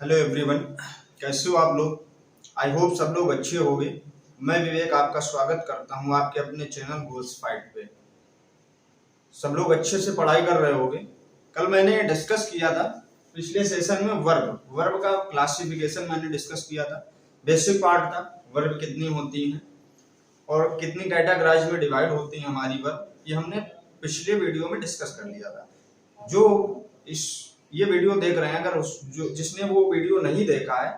Hello everyone, कैसे हो आप लोग। आई होप सब लोग अच्छे होंगे। मैं विवेक आपका स्वागत करता हूं आपके अपने चैनल गोल्स फाइट पे। सब लोग अच्छे से पढ़ाई कर रहे होंगे। कल मैंने डिस्कस किया था पिछले सेशन में वर्ब वर्ब का क्लासिफिकेशन मैंने डिस्कस किया था। बेसिक पार्ट था, वर्ब कितनी होती हैं और कितनी कैटेगराइज में डिवाइड होती हैं हमारी वर्ब, ये हमने पिछले वीडियो में डिस्कस कर लिया था। जो इस ये वीडियो देख रहे हैं, अगर जो जिसने वो वीडियो नहीं देखा है,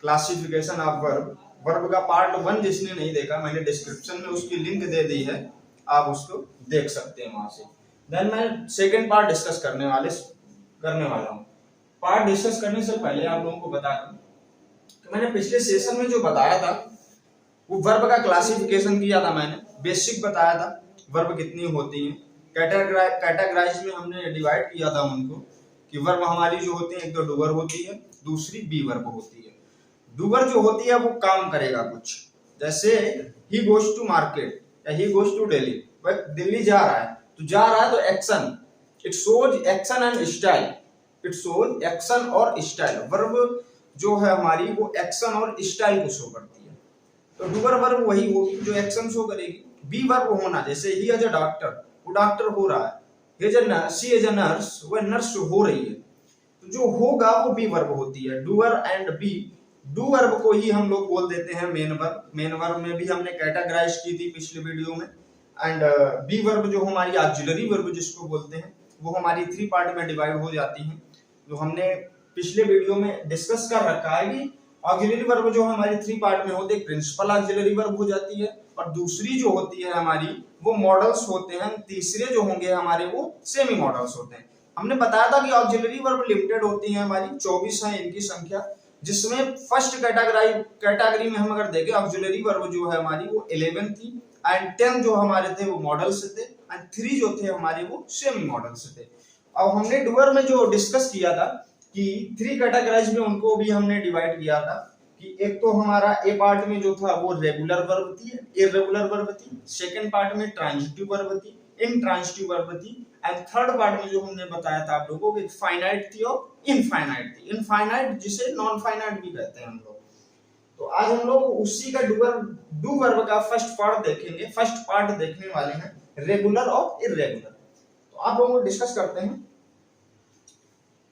क्लासिफिकेशन ऑफ वर्ब वर्ब का पार्ट 1 जिसने नहीं देखा, मैंने डिस्क्रिप्शन में उसकी लिंक दे दी है, आप उसको देख सकते हैं वहां से। देन मैं सेकंड पार्ट डिस्कस करने वाला हूँ। पार्ट डिस्कस करने से पहले आप लोगों को बता दूं कि मैंने पिछले सेशन में जो बताया था वो वर्ब का क्लासिफिकेशन किया था। मैंने बेसिक बताया था वर्ब कितनी होती हैं, कैटेगराइज में हमने डिवाइड किया था उनको कि वर्ब हमारी जो होती है, एक तो डूअर होती है, दूसरी बी वर्ब होती है। डूअर जो होती है वो काम करेगा कुछ, जैसे ही गोज टू मार्केट या ही गोज टू दिल्ली, वह दिल्ली जा रहा है तो जा रहा है तो action, it shows action and style, it shows action और स्टाइल। वर्ब जो है हमारी वो एक्शन और स्टाइल को शो करती है, तो डूअर वर्ब वही होगी जो एक्शन शो करेगी। बी वर्ब होना, जैसे ही एज अ डॉक्टर, वो डॉक्टर हो रहा है, as a nurse, she as a nurse, वह नर्स हो रही है, तो जो होगा वो बी वर्ब होती है। Doer and be, do verb को ही हम लोग बोल देते हैं मेन वर्ब। मेन वर्ब में भी हमने कैटेगराइज की थी पिछले वीडियो में। एंड बी वर्ब जो हमारी ऑक्सिलरी वर्ब जिसको बोलते हैं, वो हमारी 3 पार्ट में डिवाइड हो जाती हैं, जो हमने पिछले वीडियो में डिस्कस कर रखा है कि ऑक्सिलरी वर्ब जो हमारी 3 पार्ट में होते हैं, प्रिंसिपल ऑक्सिलरी वर्ब हो जाती है, और दूसरी जो होती है हमारी वो मॉडल्स होते हैं, तीसरे जो होंगे हमारे वो सेमी मॉडल्स होते हैं। हमने बताया था कि ऑक्सिलरी वर्ब लिमिटेड होती है हमारी, 24 है इनकी संख्या, जिसमें फर्स्ट कैटेगरी में हम अगर देखें, ऑक्सिलरी वर्ब जो है हमारी वो 11 थी, एंड 10 जो हमारे थे वो मॉडल से थे, एंड 3 जो थे हमारे वो सेमी मॉडल से थे। अब हमने डुअर में जो डिस्कस किया था कि 3 कैटेगराइज में उनको भी हमने डिवाइड किया था कि एक तो हमारा ए पार्ट में जो था वो रेगुलर वर्ब थी, इर्रेगुलर वर्ब थी, सेकंड पार्ट में ट्रांजिटिव वर्ब थी, इंट्रांजिटिव वर्ब थी, एंड थर्ड पार्ट में जो हमने बताया था आप लोगों को फाइनाइट थी और इनफाइनाइट थी। इनफाइनाइट जिसे नॉन फाइनाइट भी कहते हैं हम लोग। तो आज हम लोग उसी का डू वर्ब का फर्स्ट पार्ट देखेंगे। फर्स्ट पार्ट देखने वाले हैं रेगुलर और इर्रेगुलर। तो आप लोगों को डिस्कस करते हैं,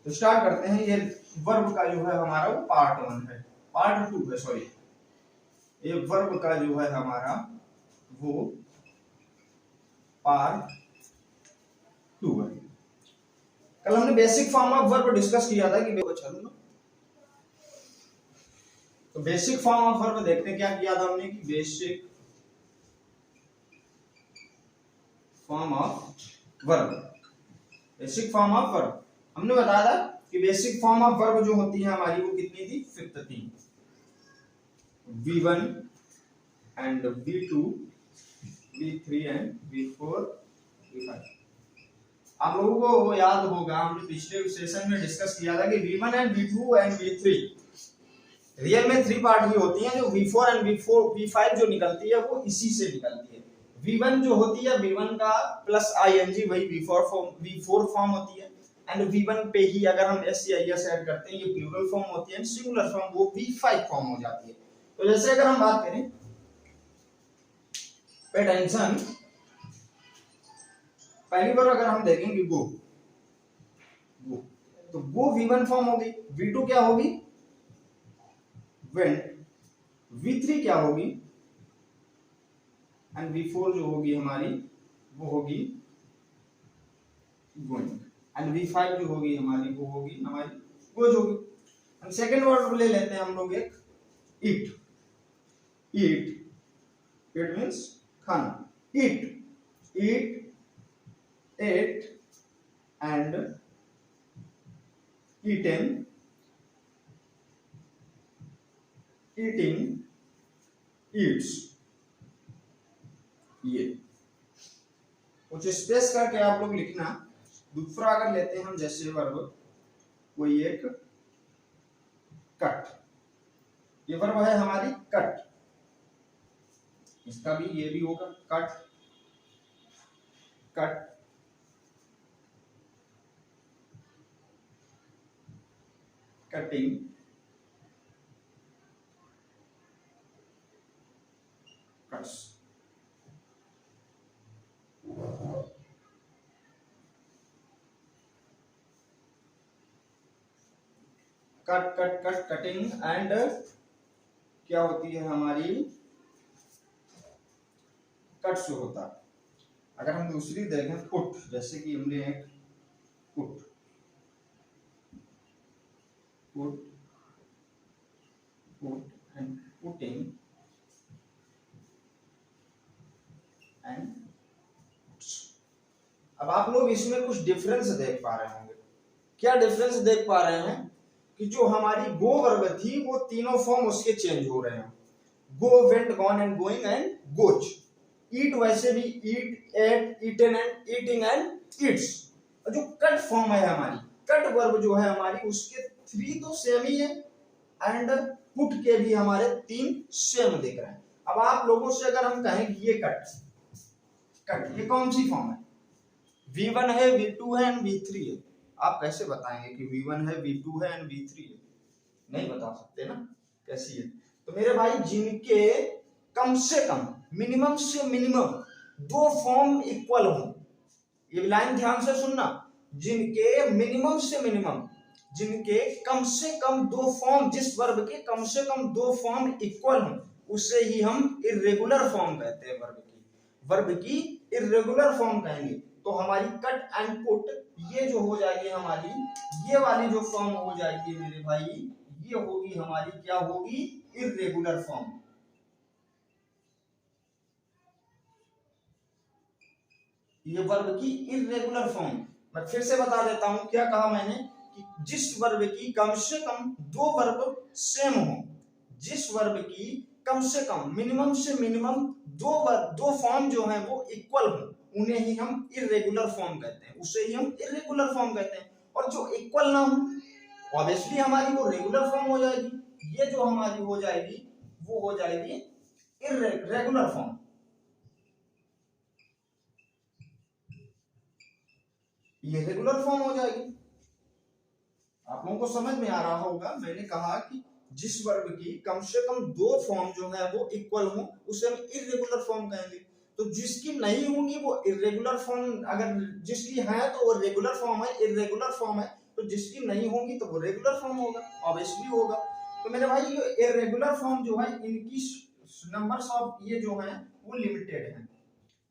तो स्टार्ट करते हैं। ये वर्ब का जो है हमारा वो पार्ट 1 है, पार्ट 2 है, सॉरी। ये वर्ब का जो है हमारा वो पार्ट 2 है। कल हमने basic form of verb discuss किया था कि चलो, तो बेसिक फॉर्म ऑफ वर्ब देखते क्या किया था हमने कि basic form of verb, basic form of verb हमने बताया था कि बेसिक फॉर्म ऑफ वर्ब जो होती है हमारी वो कितनी थी, 5 थी। V1 and V2, V3 and V4, V5। आप लोगों को याद होगा हमने पिछले सेशन में डिस्कस किया था कि V1 and V2 and V3 real में 3 पार्ट की होती हैं। जो V4 एंड V5 जो निकलती है वो इसी से निकलती है। V1 जो होती है, V1 का प्लस ing वही V4 फॉर्म होती है, एंड V1 पे ही अगर हम s या s ऐड करते हैं ये प्लूरल फॉर्म होती है, सिंगुलर फॉर्म वो V5 फॉर्म हो जाती है। तो जैसे अगर हम बात करें, पे टेंशन, पहली बार अगर हम देखेंगे गो, तो वो V1 फॉर्म होगी, V2 क्या होगी, वेंट, V3 क्या होगी, एंड V4 जो होगी हमारी वो होगी गोइंग, एंड V5 जो होगी हमारी वो होगी हमारी गोज होगी। एंड सेकंड वर्ड ले लेते हैं हम लोग एक ईट, ईट, इट मींस खाना, eat, eat, ate and eaten, eating, eats. ये कुछ स्पेस करके आप लोग लिखना। दूसरा अगर लेते हैं हम, जैसे वर्ब कोई एक कट, ये वर्ब है हमारी कट, इसका भी ये भी होगा cut, cut, cutting cuts. Cut cut cut cutting and क्या होती है हमारी कट्स होता है। अगर हम दूसरी देखें पुट, जैसे कि हमने एक put put put and putting and. अब आप लोग इसमें कुछ डिफरेंस देख पा रहे होंगे। क्या डिफरेंस देख पा रहे हैं कि जो हमारी गो वर्ब थी वो तीनों फॉर्म उसके चेंज हो रहे हैं, go, went, gone and going and goes. Eat वैसे भी eat, ate, eaten and eating and eats. जो कट फॉर्म है हमारी, कट वर्ब जो है हमारी, उसके थ्री तो सेम ही है एंड पुट के भी हमारे तीन सेम दिख रहे हैं। अब आप लोगों से अगर हम कहें कि ये कट कट ये कौन सी फॉर्म है, V1 है, V2 है एंड V3 है, आप कैसे बताएंगे कि V1 है, V2 है एंड V3 है? नहीं बता सकते ना, कैसी है? तो मेरे भाई जिनके कम से कम, मिनिमम से मिनिमम दो फॉर्म इक्वल हो, ये लाइन ध्यान से सुनना, जिनके मिनिमम से मिनिमम, जिनके कम से कम दो फॉर्म, जिस वर्ब के कम से कम दो फॉर्म इक्वल हो, उसे ही हम इर्रेगुलर फॉर्म कहते हैं। वर्ब की इर्रेगुलर फॉर्म कहेंगे। तो हमारी कट एंड पुट ये जो हो जाएगी हमारी, ये वाली जो फॉर्म हो जाएगी मेरे भाई, ये होगी हमारी, क्या होगी, इर्रेगुलर फॉर्म। ये वर्ब की इर्रेगुलर फॉर्म। मैं फिर से बता देता हूं, क्या कहा मैंने कि जिस वर्ब की कम से कम दो वर्ब सेम हो, जिस वर्ब की कम से कम, मिनिमम से मिनिमम दो फॉर्म जो है वो इक्वल हो, उन्हें ही हम इर्रेगुलर फॉर्म कहते हैं, उसे ही हम इर्रेगुलर फॉर्म कहते हैं। और जो इक्वल ना हो, ऑब्वियसली हमारी वो रेगुलर फॉर्म हो जाएगी। ये जो हमारी हो जाएगी वो हो जाएगी इर्रेगुलर फॉर्म। ये रेगुलर फॉर्म हो जाएगी। आप लोगों को समझ में आ रहा होगा, मैंने कहा कि जिस वर्ब की कम से कम दो फॉर्म जो है वो इक्वल हो, उसे हम इर्रेगुलर फॉर्म कहेंगे। तो जिसकी नहीं होंगी वो इर्रेगुलर फॉर्म, अगर जिसकी है तो वो रेगुलर फॉर्म है, इर्रेगुलर फॉर्म है तो जिसकी नहीं होंगी तो वो रेगुलर फॉर्म होगा, ऑब्वियसली होगा। तो मेरे भाई ये इर्रेगुलर फॉर्म जो है, इनकी नंबर्स ऑफ ये जो है वो लिमिटेड है,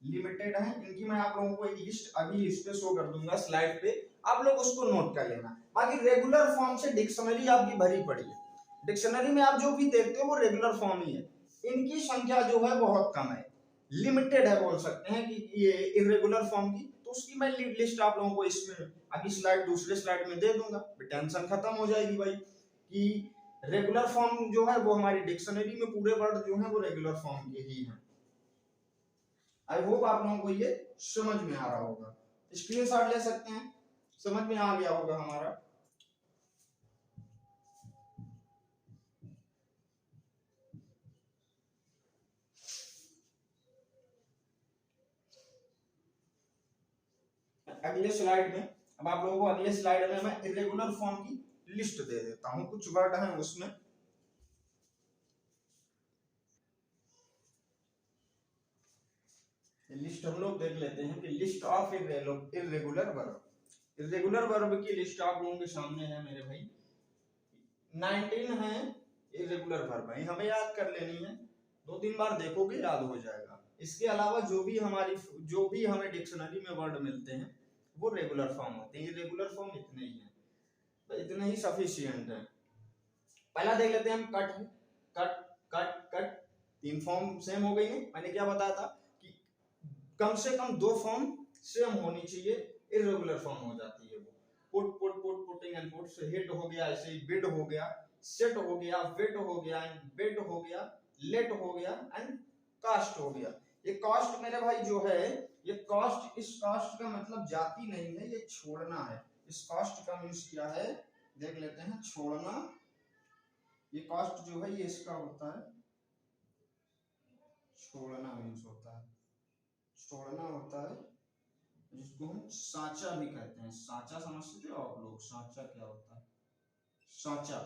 लिमिटेड है इनकी। मैं आप लोगों को एक लिस्ट अभी इस पे शो कर दूंगा स्लाइड पे, आप लोग उसको नोट कर लेना। बाकी रेगुलर फॉर्म से डिक्शनरी आपकी भरी पड़ी है, डिक्शनरी में आप जो भी देखते हो वो रेगुलर फॉर्म ही है। इनकी संख्या जो है बहुत कम है, लिमिटेड है बोल सकते हैं कि ये इरेगुलर फॉर्म की। तो उसकी मैं लिस्ट आप लोगों को इसमें अभी स्लाइड, दूसरे स्लाइड में दे दूंगा, टेंशन खत्म हो जाएगी भाई कि रेगुलर फॉर्म जो है वो हमारी डिक्शनरी में पूरे वर्ड जो है वो रेगुलर फॉर्म के ही हैं। आई होप आप लोगों को ये समझ में आ रहा होगा, स्क्रीनशॉट ले सकते हैं, समझ में आ गया होगा हमारा। अगले स्लाइड में, अब आप लोगों को अगले स्लाइड में मैं इरेगुलर फॉर्म की लिस्ट दे देता हूं, कुछ वर्ड हैं उसमें। लिस्ट हम लोग देख लेते हैं कि list of irregular verb, irregular verb की लिस्ट आप लोगों के सामने है मेरे भाई। 19 है इरेगुलर वर्ब है, हमें याद कर लेनी है, 2-3 बार देखोगे याद हो जाएगा। इसके अलावा जो भी हमारी, जो भी हमें डिक्शनरी में वर्ड मिलते हैं वो रेगुलर फॉर्म होते हैं। इरेगुलर फॉर्म इतने ही है, तो इतने ही सफिशिएंट है। पहला देख लेते हैं हम, कट है, कट कट कट, तीन फॉर्म सेम हो गई है। मैंने क्या बताया था कि कम से कम दो फॉर्म सेम होनी चाहिए, इरेगुलर फॉर्म हो जाती है वो। Put put put, putting and put, hit हो गया, ऐसे ही बिड हो गया, सेट हो गया, वेट हो गया, बेट हो गया, लेट हो गया एंड कास्ट हो गया। ये कास्ट मेरे भाई जो है, ये कास्ट, इस कास्ट का मतलब जाति नहीं है, ये छोड़ना है। इस कास्ट का मीन्स क्या है देख लेते हैं, छोड़ना। ये कास्ट जो है ये इसका होता है, छोड़ना मीन्स होता है, छोड़ना होता है, जिसको हम सांचा भी कहते हैं। सांचा समझते हो आप लोग, सांचा क्या होता है? सांचा,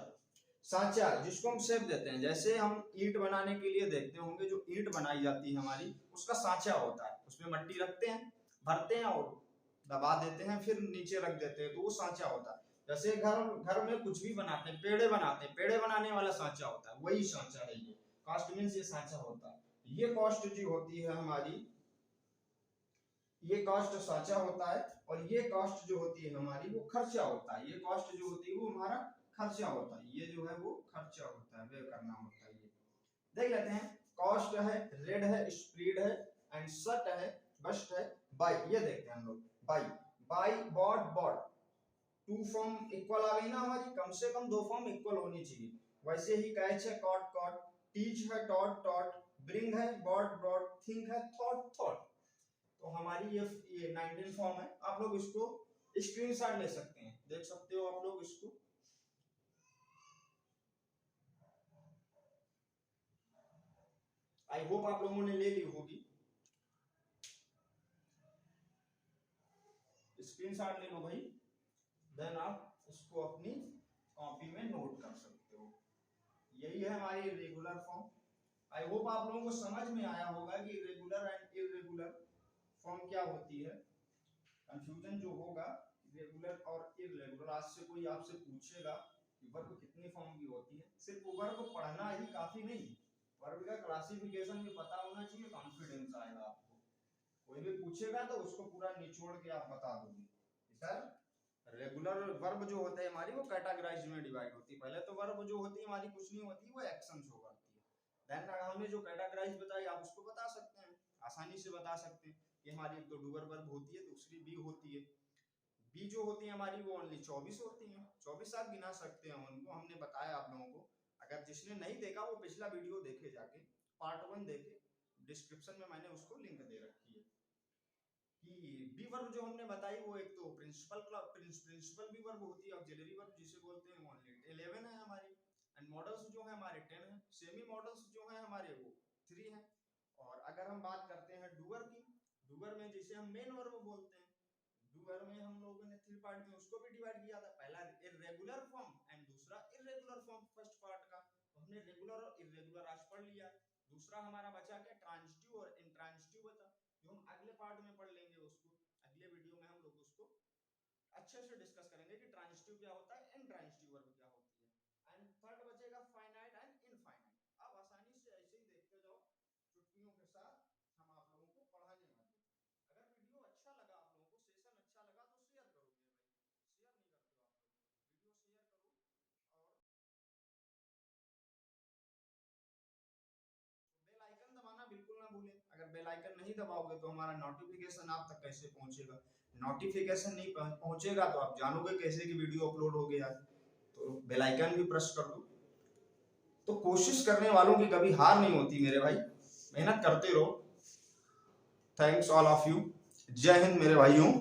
सांचा जिसको हम शेप देते हैं, जैसे हम ईंट बनाने के लिए देखते होंगे, जो ईंट बनाई जाती है हमारी, उसका सांचा होता है, उसमें मट्टी रखते हैं, भरते हैं और दबा देते हैं, फिर नीचे रख देते हैं, तो वो सांचा होता है। जैसे घर में कुछ भी बनाते हैं, पेड़े बनाते हैं, पेड़े बनाने वाला सांचा होता है, वही सांचा है ये। कास्ट मीन्स ये सांचा होता है। ये कॉस्ट जो होती है हमारी, ये कॉस्ट सांचा होता है, और ये कॉस्ट जो होती है हमारी वो खर्चा होता है। ये कॉस्ट जो होती है वो हमारा खर्चा होता है, ये जो है वो खर्चा होता है, वे करना होता है। ये देख लेते हैं, कॉस्ट है, रेड है, स्प्रीड है, एंड सट है, बस्ट है, बाई। ये देखते हैं हम लोग, buy, buy, bought, bought, two form equal आ गई ना हमारी, कम से कम दो फॉर्म इक्वल होनी चाहिए। वैसे ही कैच है, कॉट, कॉट, टीच है, टॉट, टॉट, ब्रिंग है, बॉट, ब्रॉट, थिंक है, थॉट, थॉट। तो हमारी ये 19 फॉर्म है। आप लोग इसको स्क्रीनशॉट ले सकते हैं, देख सकते हो आप लोग इसको। आई होप आप लोगों ने ले ली होगी, स्क्रीनशॉट ले लो भाई, देन आप इसको अपनी कॉपी में नोट कर सकते हो। यही है हमारी रेगुलर फॉर्म। आई होप आप लोगों को समझ में आया होगा कि रेगुलर एंड इरेगुलर फॉर्म क्या होती है। कंफ्यूजन जो होगा रेगुलर और इरेगुलर, आज से कोई आपसे पूछेगा कि वर्ब कितनी फॉर्म की होती है, सिर्फ वर्ब पढ़ना ही काफी नहीं, वर्ब का क्लासिफिकेशन भी पता होना चाहिए, कॉन्फिडेंस आएगा आपको। कोई भी पूछेगा तो उसको पूरा निचोड़ के आप बता दोगे। सर रेगुलर वर्ब जो होते हैं हमारी वो कैटेगराइज में डिवाइड होती है। पहले तो वर्ब जो होती है हमारी कुछ नहीं होती, वो एक्शन शो करती है। देन हमने जो कैटेगराइज बताई आप उसको बता सकते हैं, आसानी से बता सकते हैं कि हमारी एक तो डूअर वर्ब होती है, दूसरी बी होती है। बी जो होती है हमारी वो ओनली 24 होती है, 24 आप गिना सकते हैं उनको, हमने बताया आप लोगों को। अगर जिसने नहीं देखा वो पिछला वीडियो देखे जाके, पार्ट 1 देखे, डिस्क्रिप्शन में मैंने उसको लिंक दे रखी है। कि बी वर्ब जो हमने बताई वो एक तो प्रिंसिपल बी वर्ब होती है, ऑक्सिलरी वर्ब जिसे बोलते हैं, ओनली 11 है हमारी। एंड मॉडल्स जो है हमारे 10 है, सेमी मॉडल्स जो है हमारे वो 3 है। और अगर हम बात करते हैं डूअर की, डूअर में जिसे हम मेन वर्ब बोलते हैं, डूअर में हम लोगों ने 3 पार्ट में उसको भी डिवाइड किया था, पहला इरेगुलर फॉर्म एंड दूसरा इरेगुलर फॉर्म फर्स्ट पार्ट का। तो हमने रेगुलर और इरेगुलर आज पढ़ लिया। दूसरा हमारा बचा क्या, ट्रांजिटिव और इंट्रांजिटिव बचा, जो हम अगले पार्ट में पढ़ लेंगे उसको, अगले वीडियो में हम लोग उसको अच्छे से डिस्कस करेंगे कि ट्रांजिटिव क्या होता है, इंट्रांजिटिव वर्ब क्या होती है। एंड थर्ड बचेगा फाइनाइट एंड इनफाइनाइट। अब आसानी से ऐसे ही देखते जाओ, चुटकियों के साथ हम आप लोगों को पढ़ाने वाले हैं। अगर वीडियो अच्छा लगा आप लोगों को, सेशन अच्छा लगा तो शेयर करो मेरे भाई, शेयर नहीं करते हो आप लोग, वीडियो शेयर करो। और बेल आइकन दबाना बिल्कुल ना भूलें, अगर बेल आइकन नहीं दबाओगे तो हमारा नोटिफिकेशन आप तक कैसे पहुंचेगा, नोटिफिकेशन नहीं पहुंचेगा तो आप जानोगे कैसे कि वीडियो अपलोड हो गया। तो बेल आइकन भी प्रेस कर दो। तो कोशिश करने वालों की कभी हार नहीं होती मेरे भाई, मेहनत करते रहो। थैंक्स ऑल ऑफ यू, जय हिंद मेरे भाइयों।